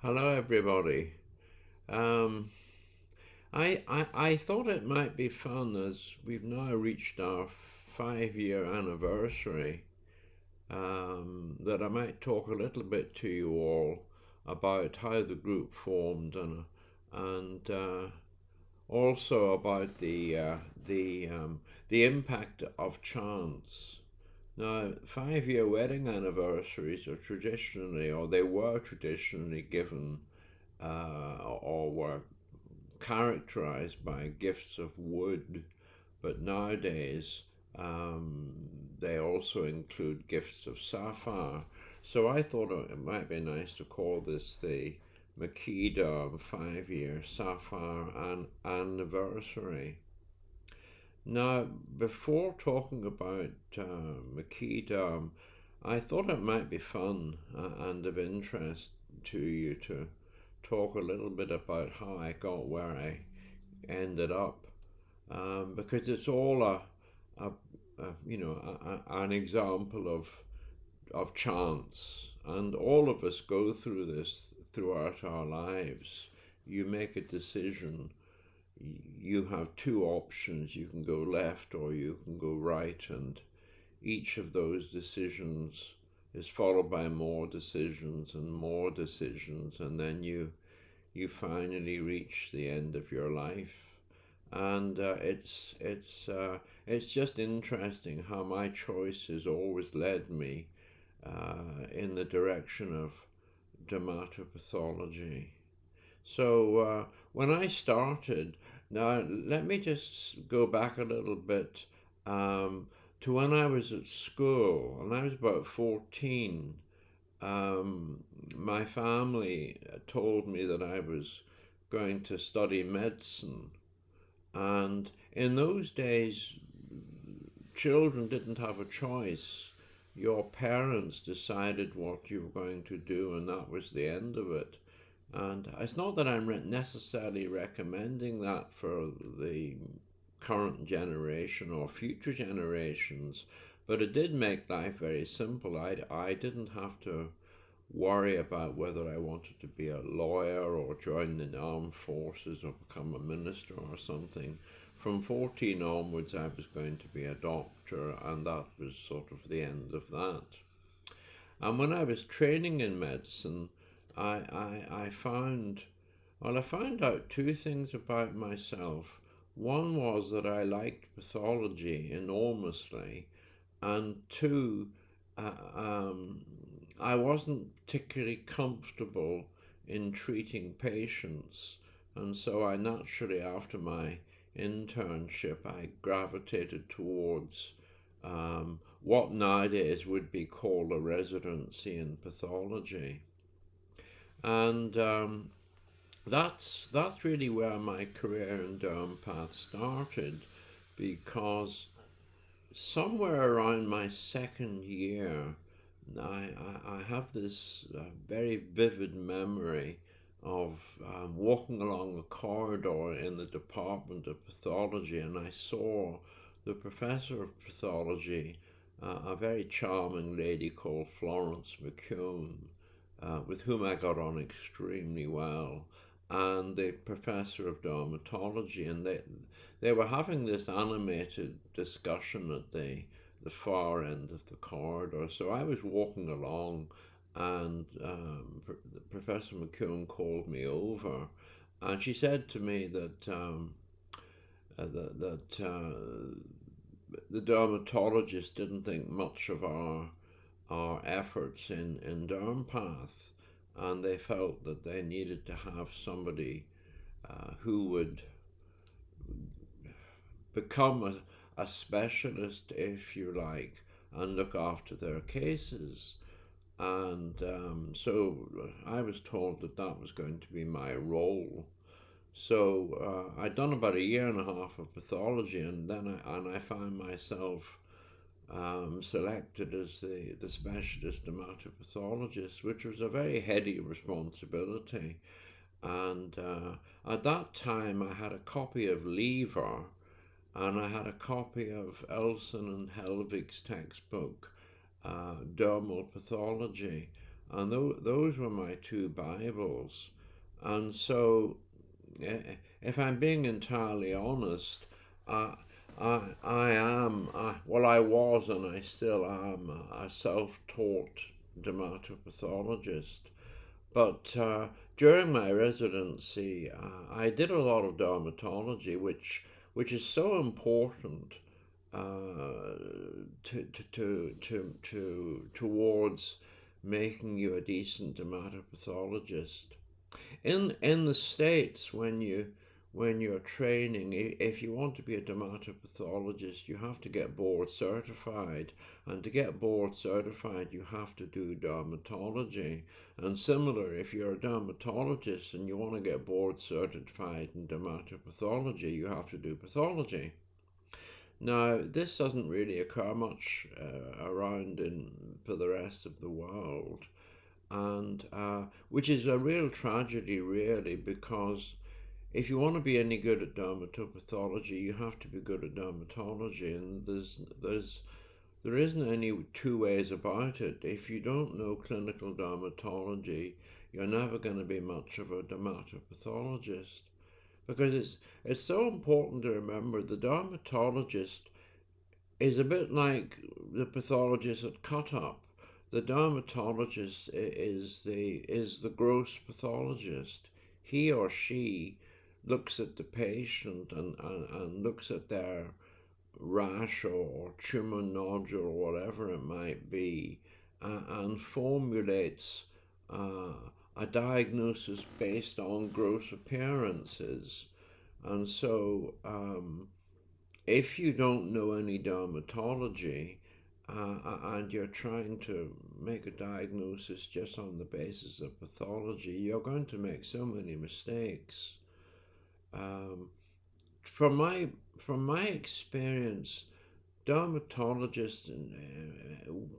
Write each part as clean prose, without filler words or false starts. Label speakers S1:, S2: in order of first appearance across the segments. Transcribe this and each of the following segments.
S1: Hello, everybody. Um, I thought it might be fun as we've now reached our 5 year anniversary, that I might talk a little bit to you all about how the group formed and also about the impact of chance. Now, 5 year wedding anniversaries are traditionally, or they were traditionally given or were characterized by gifts of wood, but nowadays um, they also include gifts of sapphire. So I thought it might be nice to call this the McKee Derm 5 year sapphire anniversary. Now, before talking about McKee Derm, I thought it might be fun and of interest to you to talk a little bit about how I got where I ended up, because it's all a, an example of chance, and all of us go through this throughout our lives. You make a decision. You have two options. You can go left or you can go right, and each of those decisions is followed by more decisions and more decisions, and then you finally reach the end of your life. And it's just interesting how my choices always led me in the direction of dermatopathology. So when I started, now let me just go back a little bit um, to when I was at school, and I was about 14. My family told me that I was going to study medicine, and in those days, children didn't have a choice. Your parents decided what you were going to do, and that was the end of it. And it's not that I'm necessarily recommending that for the current generation or future generations, but it did make life very simple. I didn't have to worry about whether I wanted to be a lawyer or join the armed forces or become a minister or something. From 14 onwards, I was going to be a doctor, and that was sort of the end of that. And when I was training in medicine, I found, well, I found out two things about myself. One was that I liked pathology enormously, and two, uh, um, I wasn't particularly comfortable in treating patients, and so I naturally, after my internship, I gravitated towards what nowadays would be called a residency in pathology, and that's really where my career in derm path started, because somewhere around my second year, I have this very vivid memory of walking along a corridor in the Department of Pathology, and I saw the professor of pathology, a very charming lady called Florence McKeown, with whom I got on extremely well, and the professor of dermatology, and they were having this animated discussion at the far end of the corridor. So I was walking along, and Professor McKeown called me over, and she said to me that the dermatologist didn't think much of our efforts in Dermpath, and they felt that they needed to have somebody who would become a specialist, if you like, and look after their cases. And so I was told that that was going to be my role. So I'd done about a year and a half of pathology, and then I found myself selected as the specialist dermatopathologist, which was a very heady responsibility. And at that time, I had a copy of Lever, and I had a copy of Elson and Helvig's textbook, Dermal Pathology. and those were my two Bibles. And so, if I'm being entirely honest, uh, I am, well, I was and I still am a self taught dermatopathologist. But during my residency, I did a lot of dermatology, which is so important towards making you a decent dermatopathologist. In the States, when you're training, if you want to be a dermatopathologist, you have to get board certified, and to get board certified, you have to do dermatology. And similar, if you're a dermatologist and you want to get board certified in dermatopathology, you have to do pathology. Now, this doesn't really occur much around in for the rest of the world, and which is a real tragedy, really, because if you want to be any good at dermatopathology, you have to be good at dermatology, and there isn't any two ways about it. If you don't know clinical dermatology, you're never going to be much of a dermatopathologist, because it's so important to remember the dermatologist is a bit like the pathologist at cut up. The dermatologist is the gross pathologist. He or she looks at the patient and looks at their rash or tumor nodule or whatever it might be, and formulates uh, a diagnosis based on gross appearances. And so if you don't know any dermatology and you're trying to make a diagnosis just on the basis of pathology, you're going to make so many mistakes. Um, from my from my experience, dermatologists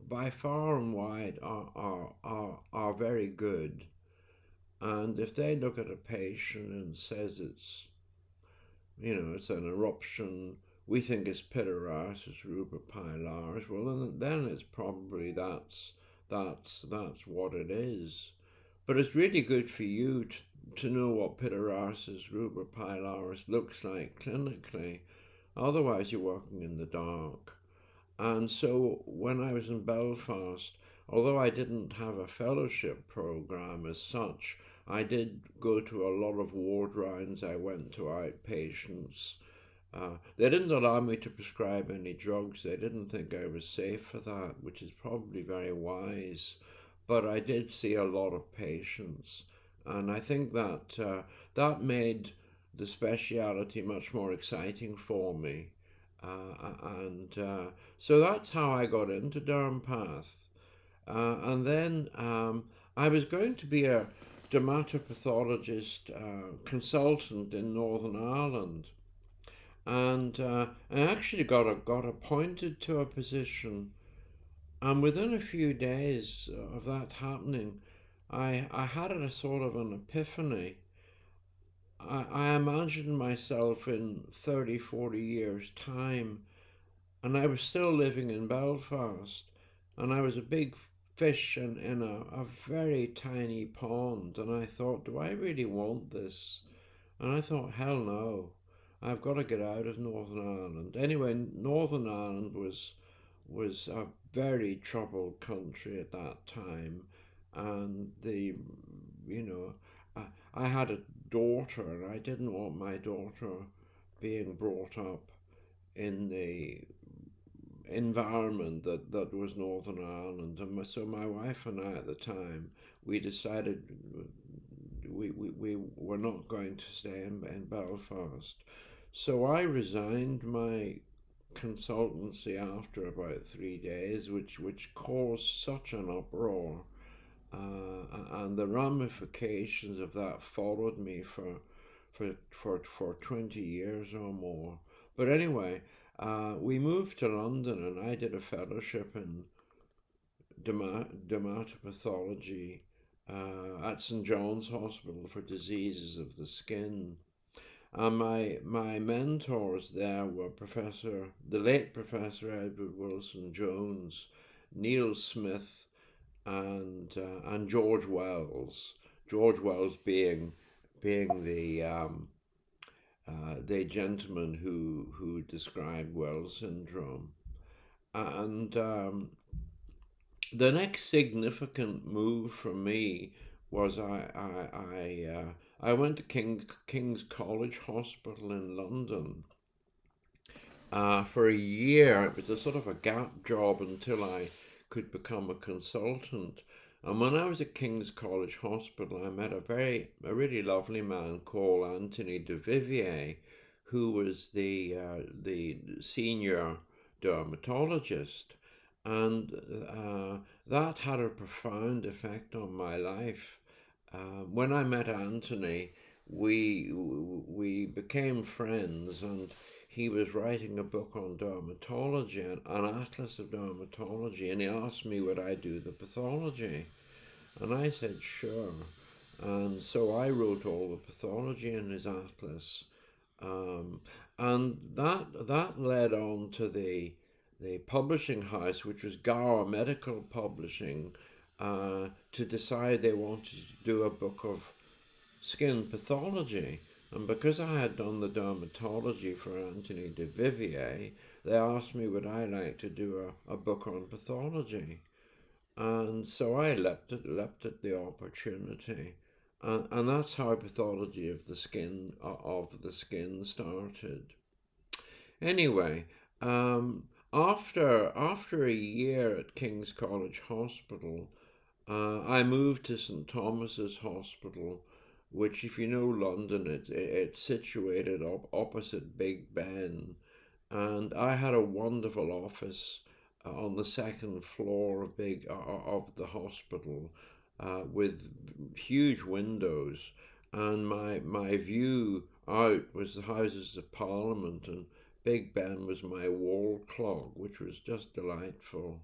S1: by far and wide are very good. And if they look at a patient and says it's an eruption. We think it's pityriasis rubra Well, then it's probably that's what it is. But it's really good for you to know what pityriasis rubra looks like clinically. Otherwise, you're working in the dark. And so when I was in Belfast, although I didn't have a fellowship program as such, I did go to a lot of ward rounds. I went to outpatients. They didn't allow me to prescribe any drugs. They didn't think I was safe for that, which is probably very wise. But I did see a lot of patients, and I think that that made the speciality much more exciting for me. And So that's how I got into Dermpath. And then I was going to be a dermatopathologist consultant in Northern Ireland, and I actually got appointed to a position. And within a few days of that happening, I had a sort of an epiphany. I imagined myself in 30, 40 years' time, and I was still living in Belfast, and I was a big fish in a very tiny pond, and I thought, do I really want this? And I thought, hell no, I've got to get out of Northern Ireland. Anyway, Northern Ireland was a very troubled country at that time, and you know, I had a daughter, and I didn't want my daughter being brought up in the environment that was Northern Ireland. And so my wife and I at the time, we decided we were not going to stay in Belfast. So I resigned my consultancy after about 3 days, which caused such an uproar. And the ramifications of that followed me for 20 years or more. But anyway, we moved to London, and I did a fellowship in dermatopathology at St John's Hospital for diseases of the skin. And my mentors there were the late Professor Edward Wilson Jones, Neil Smith, and George Wells. George Wells being the gentleman who described Wells syndrome. And the next significant move for me was I went to King's College Hospital in London for a year. It was a sort of a gap job until I could become a consultant. And when I was at King's College Hospital, I met a really lovely man called Anthony de Vivier, who was the senior dermatologist, and that had a profound effect on my life. When I met Anthony, we became friends, and he was writing a book on dermatology, an atlas of dermatology, and he asked me would I do the pathology, and I said sure. And so I wrote all the pathology in his atlas, um, and that led on to the publishing house, which was Gower Medical Publishing, to decide they wanted to do a book of skin pathology. And because I had done the dermatology for Anthony de Vivier, they asked me would I like to do a book on pathology. And so I leapt at the opportunity. And that's how pathology of the skin started. Anyway, after a year at King's College Hospital, I moved to St Thomas's Hospital, which, if you know London, it's situated opposite Big Ben, and I had a wonderful office on the second floor of the hospital, with huge windows, and my view out was the Houses of Parliament, and Big Ben was my wall clock, which was just delightful.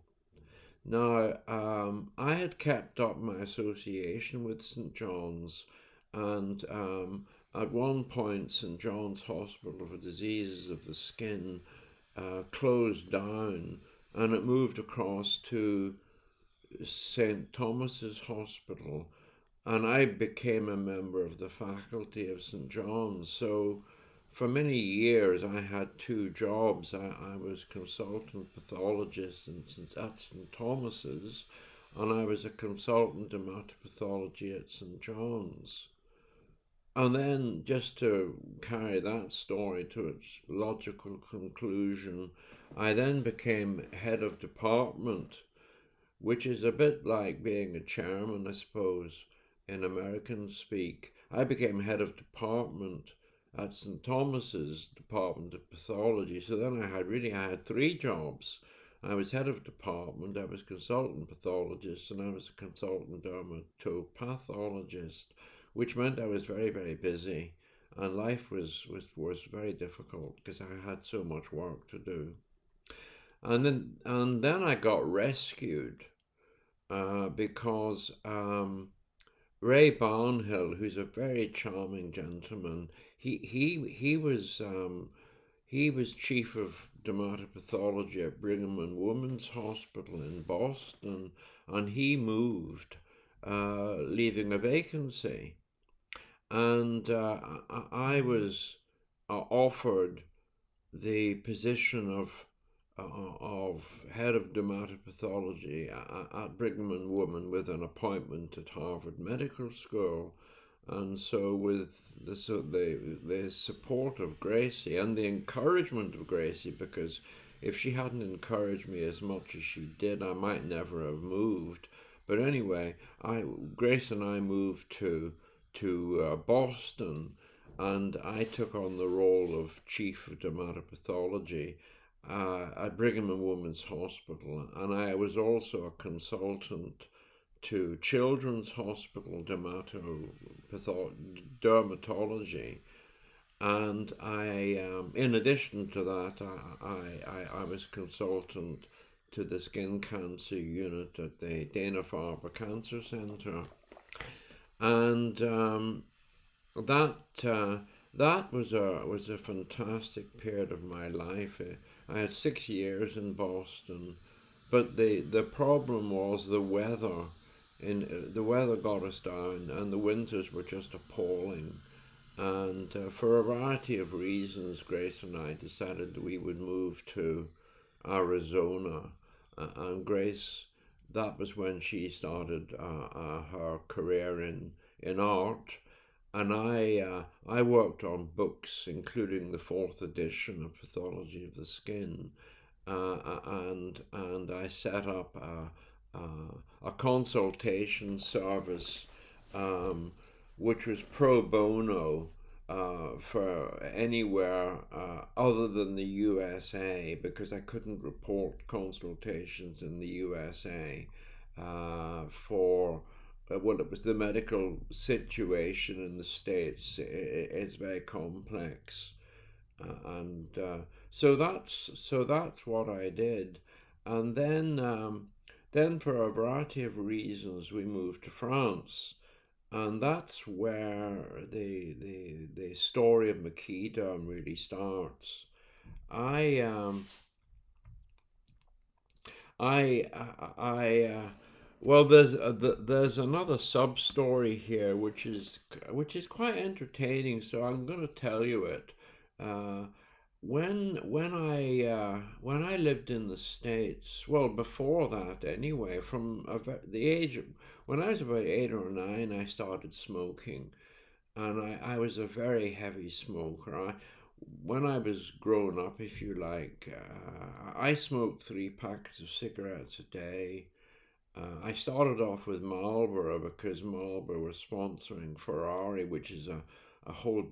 S1: Now, I had kept up my association with St John's, and at one point, St John's Hospital for Diseases of the Skin closed down, and it moved across to St Thomas's Hospital, and I became a member of the faculty of St John's. So for many years, I had two jobs. I was consultant pathologist at St Thomas's, and I was a consultant dermatopathology at St John's. And then, just to carry that story to its logical conclusion, I then became head of department, which is a bit like being a chairman, I suppose, in American speak. I became head of department at St Thomas's Department of Pathology. So then I had three jobs. I was head of department, I was consultant pathologist, and I was a consultant dermatopathologist, which meant I was very, very busy, and life was very difficult because I had so much work to do. And then I got rescued because Ray Barnhill, who's a very charming gentleman, he was chief of dermatopathology at Brigham and Women's Hospital in Boston, and he moved, leaving a vacancy, and I was offered the position of head of dermatopathology at Brigham and Women with an appointment at Harvard Medical School. And so, with the support of Gracie and the encouragement of Gracie, because if she hadn't encouraged me as much as she did, I might never have moved. But anyway, Grace and I moved to Boston, and I took on the role of chief of dermatopathology at Brigham and Women's Hospital, and I was also a consultant to Children's Hospital dermatology, and in addition to that, I was consultant to the skin cancer unit at the Dana-Farber Cancer Centre, and that that was a fantastic period of my life. I had 6 years in Boston, but the problem was the weather. The weather got us down, and the winters were just appalling. And for a variety of reasons, Grace and I decided that we would move to Arizona. And Grace, that was when she started her career in art. And I worked on books, including the fourth edition of Pathology of the Skin, and I set up a consultation service, um, which was pro bono for anywhere other than the USA, because I couldn't report consultations in the USA for well, it was the medical situation in the States. It's very complex, and so that's what I did, and then for a variety of reasons we moved to France, and that's where the story of McKee Derm really starts. I I I well, there's another sub story here, which is quite entertaining. So I'm going to tell you it. Uh, when I lived in the States, well, before that anyway, from the age of, when I was about 8 or 9, I started smoking, and I was a very heavy smoker. When I was growing up, if you like, I smoked 3 packets of cigarettes a day. I started off with Marlboro because Marlboro was sponsoring Ferrari, which is a whole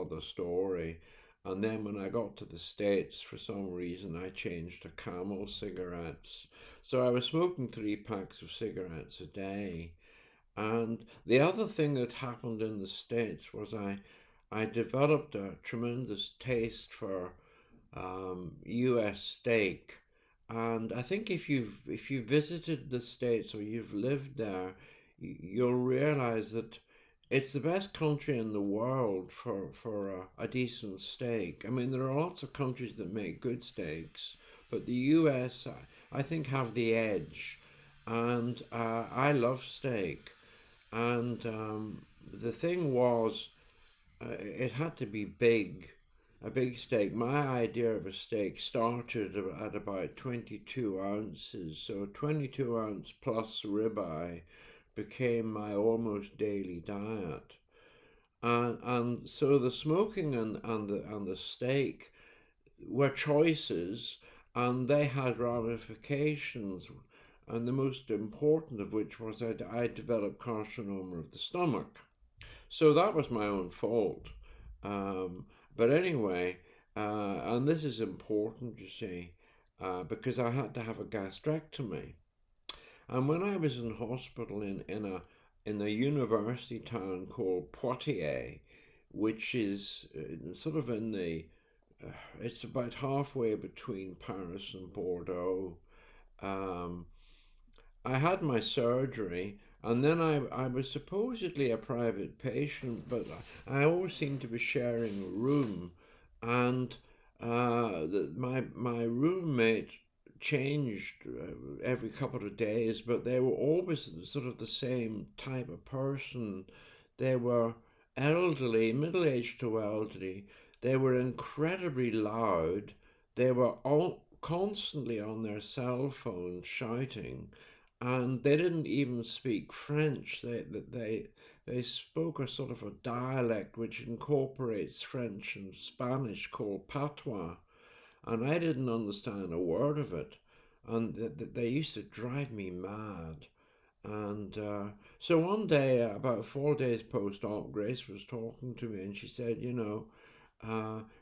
S1: other story. And then when I got to the States, for some reason, I changed to Camel cigarettes. So I was smoking 3 packs of cigarettes a day. And the other thing that happened in the States was I developed a tremendous taste for U.S. steak, and I think if you visited the States or you've lived there, you'll realize that it's the best country in the world for a decent steak. I mean, there are lots of countries that make good steaks, but the U.S. I think have the edge, and I love steak, and the thing was it had to be big, a big steak. My idea of a steak started at about 22 ounces, so 22-ounce plus ribeye became my almost daily diet. And so the smoking and the steak were choices, and they had ramifications. And the most important of which was that I developed carcinoma of the stomach. So that was my own fault. Um, but anyway, and this is important, you see, because I had to have a gastrectomy. And when I was in hospital in a university town called Poitiers, which is sort of in the, it's about halfway between Paris and Bordeaux. Um, I had my surgery, and then I was supposedly a private patient, but I always seemed to be sharing a room, and my roommate changed every couple of days, but they were always sort of the same type of person. They were elderly, middle aged to elderly. They were incredibly loud. They were all constantly on their cell phones shouting, and they didn't even speak French. They spoke a sort of a dialect which incorporates French and Spanish called patois, and I didn't understand a word of it, and they used to drive me mad. And so one day, about 4 days post-op, Grace was talking to me, and she said,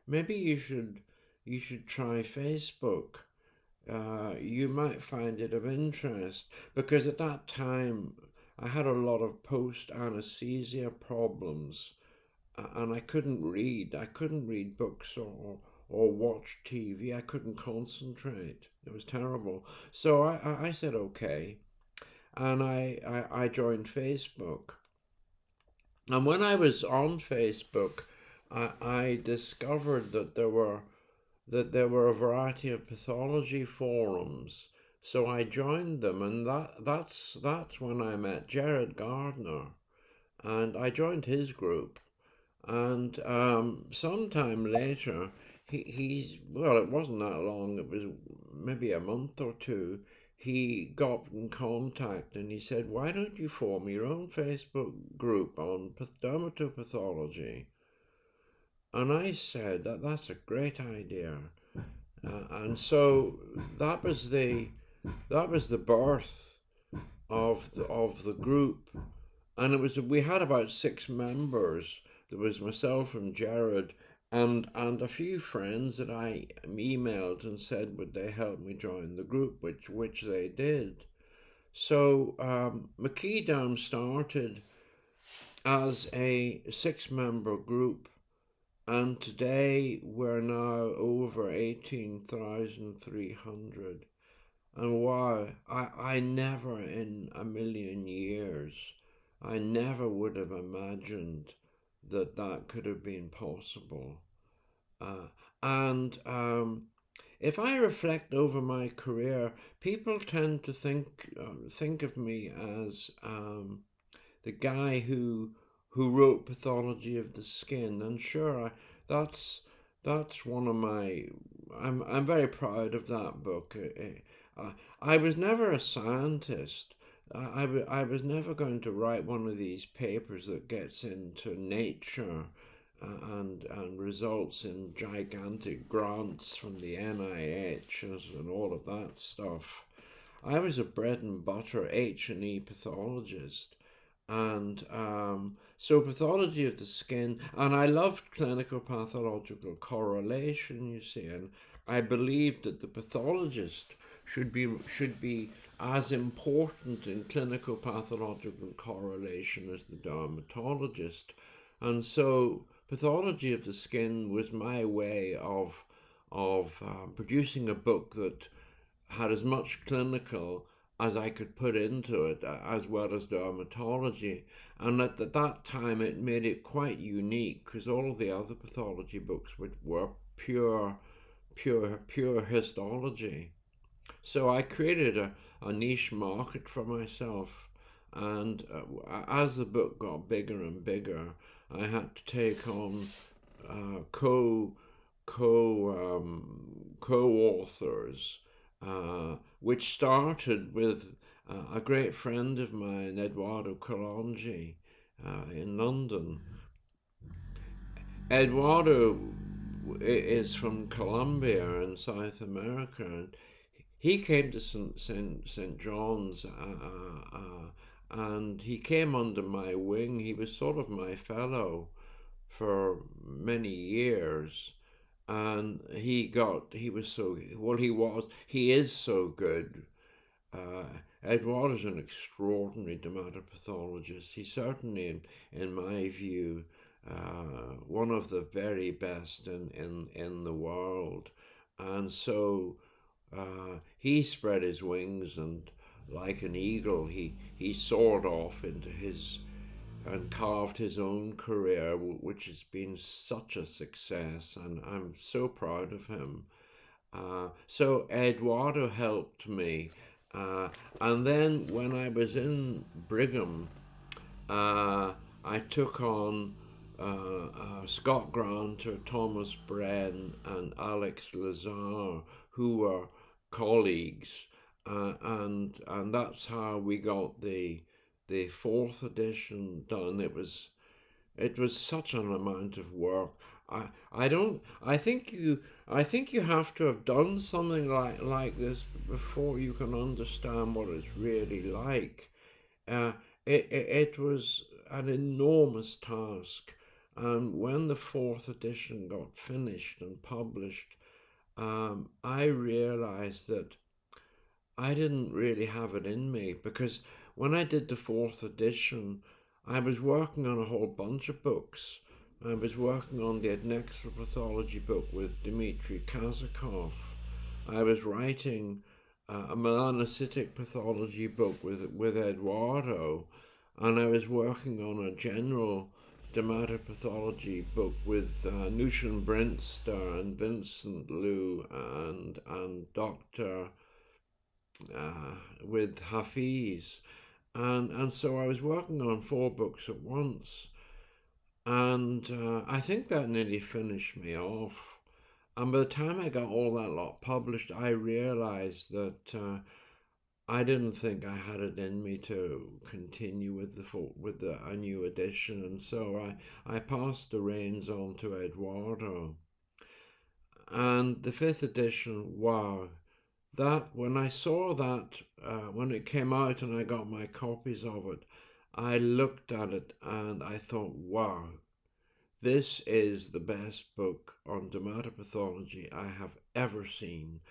S1: maybe you should try Facebook. You might find it of interest, because at that time I had a lot of post anesthesia problems, and I couldn't read. I couldn't read books or watch TV. I couldn't concentrate. It was terrible. So I said okay, and I joined Facebook. And when I was on Facebook, I discovered that there were a variety of pathology forums So I joined them, and that's when I met Jared Gardner, and I joined his group. And sometime later, well, it wasn't that long, it was maybe a month or two. He got in contact and he said, "Why don't you form your own Facebook group on dermatopathology?" And I said that's a great idea. And so that was the birth of the group, and we had about 6 members. There was myself and Jared and a few friends that I emailed and said would they help me join the group, which they did. So McKee Derm started as a 6 member group, and today we're now over 18,300. And wow, I never in a million years, I never would have imagined that that could have been possible. And if I reflect over my career, people tend to think of me as the guy who wrote Pathology of the Skin, and sure, that's that's one of my. I'm very proud of that book. I was never a scientist. I was never going to write one of these papers that gets into Nature and results in gigantic grants from the NIH and all of that stuff. I was a bread and butter H&E pathologist, and so pathology of the skin, and I loved clinical pathological correlation, you see, and I believed that the pathologist should be as important in clinical pathological correlation as the dermatologist. And so pathology of the skin was my way of producing a book that had as much clinical as I could put into it, as well as dermatology. And at that time, it made it quite unique because all of the other pathology books were pure histology. So I created a niche market for myself. And as the book got bigger and bigger, I had to take on uh, co co-authors, which started with a great friend of mine, Eduardo Colongi, in London. Eduardo is from Colombia in South America, and he came to St. John's, and he came under my wing. He was sort of my fellow for many years, and he is so good. Edward is an extraordinary dermatopathologist. He's certainly, in my view, one of the very best in the world. And so he spread his wings, and like an eagle, he soared off into his and carved his own career, which has been such a success, and I'm so proud of him. So Eduardo helped me, and then when I was in Brigham, uh, I took on Scott Granter, Thomas Bren, and Alex Lazar, who were colleagues, and that's how we got the fourth edition done. It was such an amount of work. I don't I think you have to have done something like this before you can understand what it's really like. Uh, it was an enormous task, and when the fourth edition got finished and published, I realized that I didn't really have it in me, because when I did the fourth edition, I was working on a whole bunch of books. I was working on the adnexal pathology book with Dmitry Kazakov. I was writing a melanocytic pathology book with Eduardo, and I was working on a general dermatopathology book with Nushin Brinster and Vincent Liu and Dr. with Hafiz, and so I was working on 4 books at once, and I think that nearly finished me off. And by the time I got all that lot published, I realized that I didn't think I had it in me to continue with a new edition, and so I passed the reins on to Eduardo. And the 5th edition, wow, that when I saw that when it came out and I got my copies of it, I looked at it and I thought, wow, this is the best book on dermatopathology I have ever seen,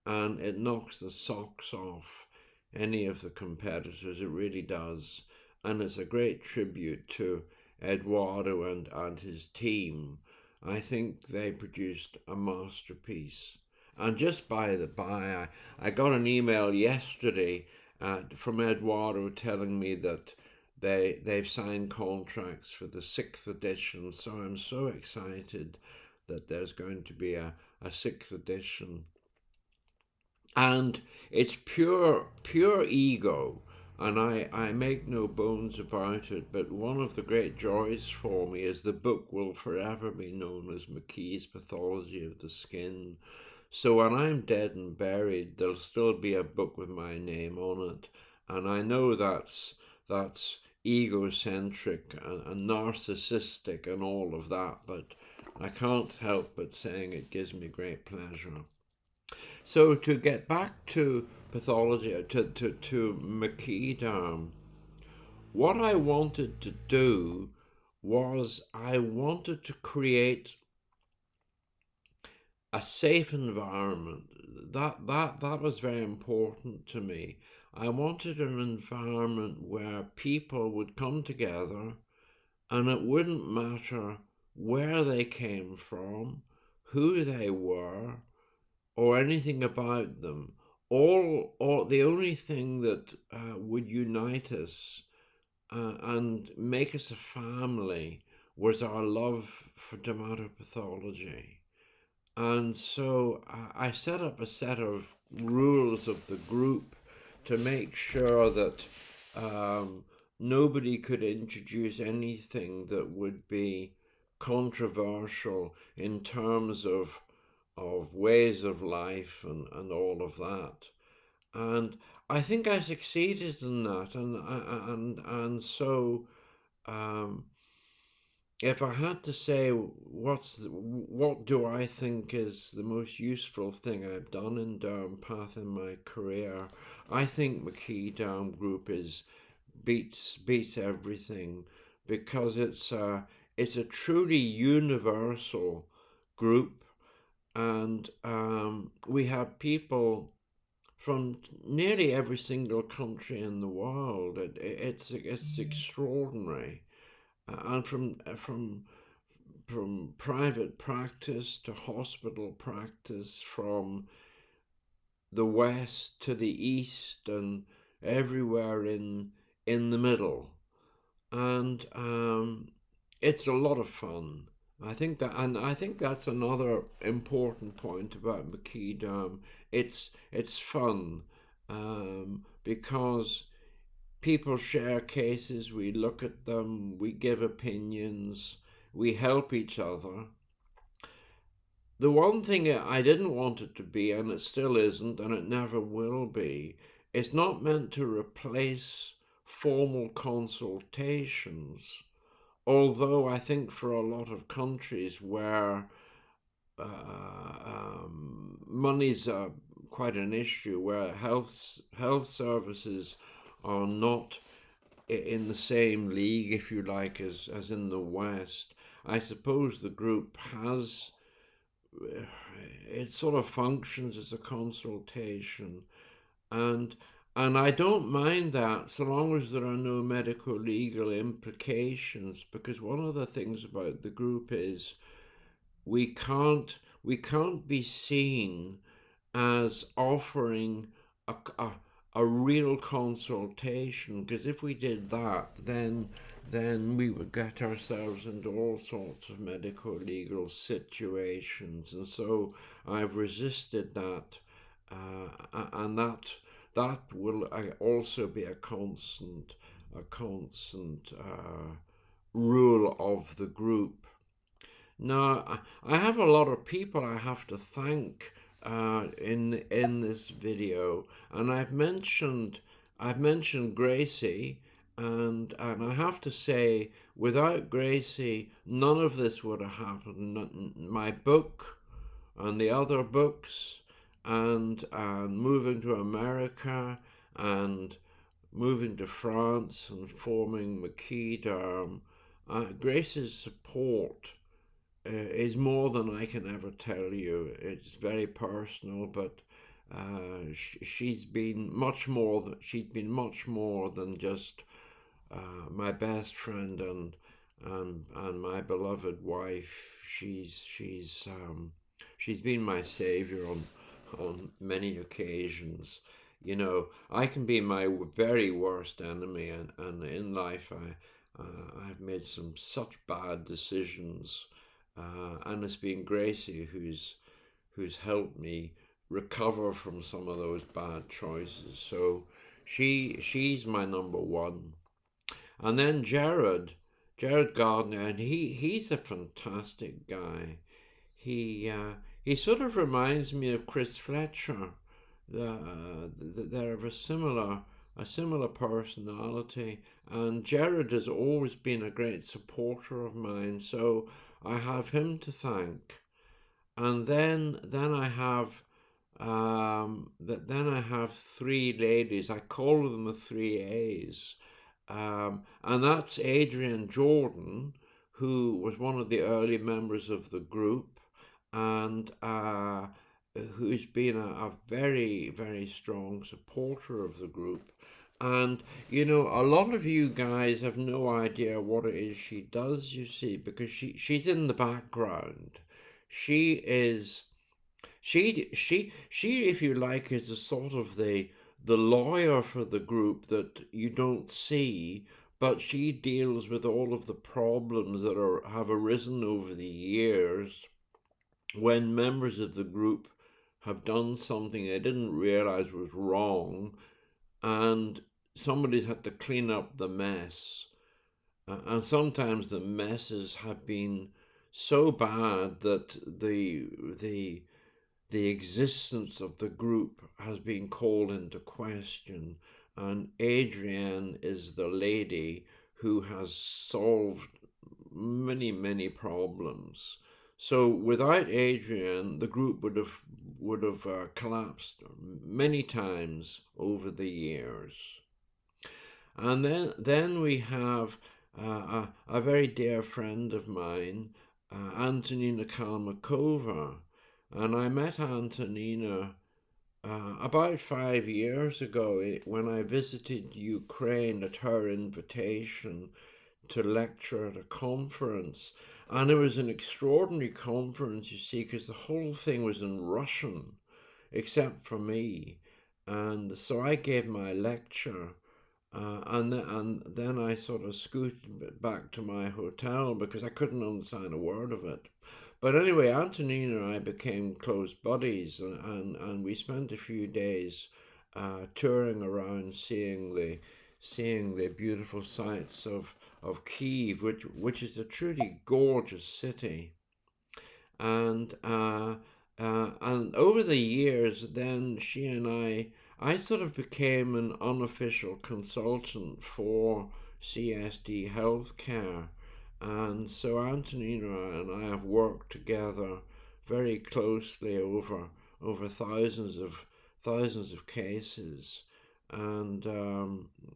S1: and it knocks the socks off any of the competitors. It really does, and it's a great tribute to Eduardo and his team. I think they produced a masterpiece. And just by the by, I got an email yesterday from Eduardo telling me that they've signed contracts for the 6th edition. So I'm so excited that there's going to be a 6th edition, and it's pure ego, and I make no bones about it, but one of the great joys for me is the book will forever be known as McKee's Pathology of the Skin. So when I'm dead and buried, there'll still be a book with my name on it, and I know that's egocentric and narcissistic and all of that, but I can't help but saying it gives me great pleasure. So to get back to pathology, to McKee Derm, what I wanted to do was I wanted to create a safe environment. That was very important to me. I wanted an environment where people would come together and it wouldn't matter where they came from, who they were, or anything about them. All the only thing that would unite us and make us a family was our love for dermatopathology. And so I set up a set of rules of the group to make sure that nobody could introduce anything that would be controversial in terms of ways of life and all of that. And I think I succeeded in that, and so um, if I had to say what do I think is the most useful thing I've done in Dermpath in my career, I think McKee Derm Group is beats everything, because it's a truly universal group, and we have people from nearly every single country in the world. It's extraordinary, and from private practice to hospital practice, from the west to the east, and everywhere in the middle, and it's a lot of fun. I think that's another important point about McKee Derm. It's fun, because people share cases, we look at them, we give opinions, we help each other. The one thing I didn't want it to be, and it still isn't, and it never will be, it's not meant to replace formal consultations. Although I think for a lot of countries where money's quite an issue, where health services are not in the same league, if you like, as in the West, I suppose the group has, it sort of functions as a consultation, and I don't mind that so long as there are no medical legal implications, because one of the things about the group is we can't be seen as offering a, a real consultation, because if we did that, then we would get ourselves into all sorts of medical legal situations, and so I've resisted that, and that will also be a constant rule of the group. Now, I have a lot of people I have to thank in this video, and I've mentioned Gracie, and I have to say, without Gracie, none of this would have happened. My book and the other books, and moving to America, and moving to France, and forming McKee Derm. Grace's support is more than I can ever tell you. It's very personal, but she's been much more. Than just my best friend and my beloved wife. She's been my savior on many occasions. I can be my very worst enemy, and in life I've made such bad decisions, and it's been Gracie who's helped me recover from some of those bad choices. So she's my number one. And then Jared Gardner, and he's a fantastic guy. He sort of reminds me of Chris Fletcher. They're of a similar personality, and Jared has always been a great supporter of mine. So I have him to thank, and then I have three ladies. I call them the three A's. And that's Adrian Jordan, who was one of the early members of the group, and who's been a very, very strong supporter of the group. And, a lot of you guys have no idea what it is she does, you see, because she's in the background. She is, if you like, is a sort of the lawyer for the group that you don't see, but she deals with all of the problems that have arisen over the years when members of the group have done something they didn't realize was wrong, and somebody's had to clean up the mess. And sometimes the messes have been so bad that the existence of the group has been called into question, and Adrienne is the lady who has solved many, many problems. So without Adrienne, the group would have collapsed many times over the years. And then we have a very dear friend of mine, Antonina Kalmakova. And I met Antonina about 5 years ago when I visited Ukraine at her invitation to lecture at a conference. And it was an extraordinary conference, you see, because the whole thing was in Russian, except for me. And so I gave my lecture, and then I sort of scooted back to my hotel because I couldn't understand a word of it. But anyway, Antonina and I became close buddies, and we spent a few days touring around, seeing the beautiful sights of Kiev, which is a truly gorgeous city. And over the years, then she and I sort of became an unofficial consultant for CSD healthcare. And so Antonina and I have worked together very closely over thousands of cases, and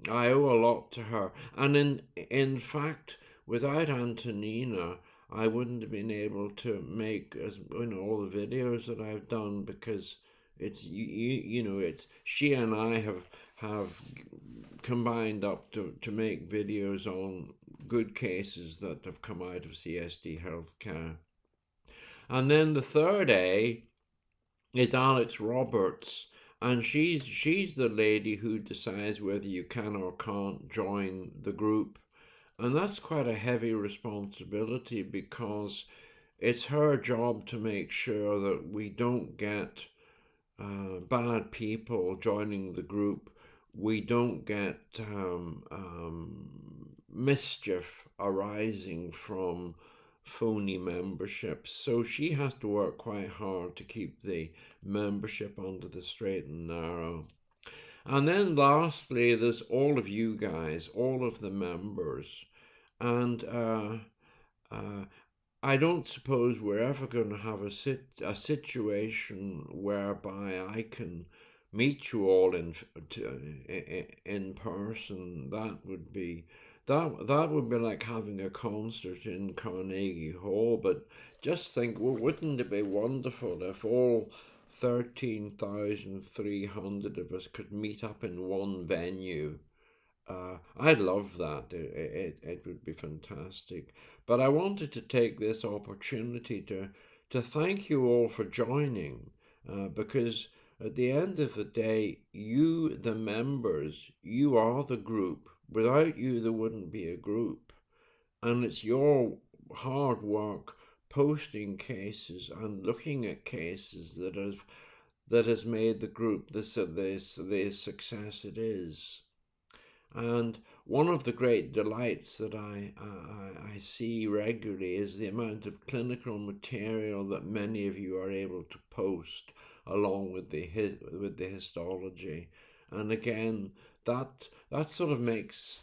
S1: I owe a lot to her. And in fact, without Antonina, I wouldn't have been able to make all the videos that I've done, because it's she and I have combined up to make videos on good cases that have come out of CSD healthcare. And then the third A is Alex Roberts, and she's the lady who decides whether you can or can't join the group. And that's quite a heavy responsibility, because it's her job to make sure that we don't get bad people joining the group, we don't get mischief arising from phony memberships. So she has to work quite hard to keep the membership onto the straight and narrow. And then lastly, there's all of you guys, all of the members. And uh, I don't suppose we're ever going to have a situation whereby I can meet you all in person. That would be like having a concert in Carnegie Hall. But just think, well, wouldn't it be wonderful if all 13,300 of us could meet up in one venue? I'd love that. It would be fantastic. But I wanted to take this opportunity to thank you all for joining, because at the end of the day, you, the members, you are the group. Without you, there wouldn't be a group. And it's your hard work posting cases and looking at cases that has made the group the success it is. And one of the great delights that I see regularly is the amount of clinical material that many of you are able to post along with the histology. And again, that sort of makes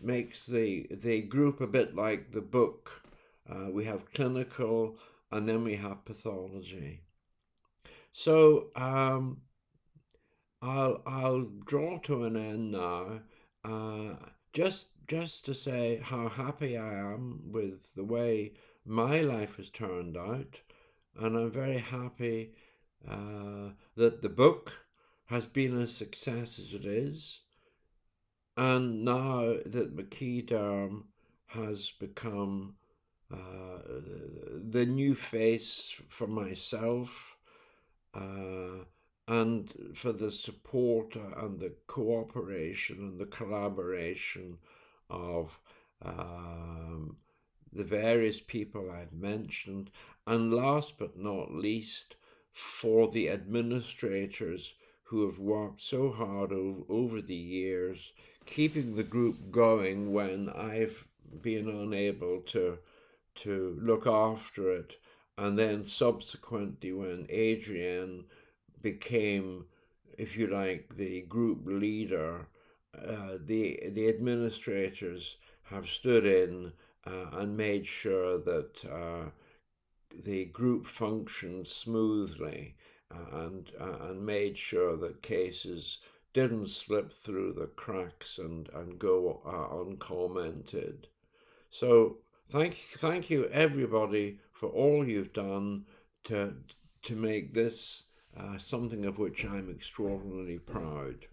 S1: the group a bit like the book. We have clinical and then we have pathology. So I'll draw to an end now. Uh, just to say how happy I am with the way my life has turned out, and I'm very happy that the book has been as success as it is, and now that McKee Derm has become the new face for myself, uh, and for the support and the cooperation and the collaboration of um, the various people I've mentioned, and last but not least, for the administrators who have worked so hard over the years, keeping the group going when I've been unable to look after it, and then subsequently when Adrienne became, if you like, the group leader, the administrators have stood in and made sure that the group functioned smoothly, and made sure that cases didn't slip through the cracks and go uncommented. So thank you everybody for all you've done to make this something of which I'm extraordinarily proud.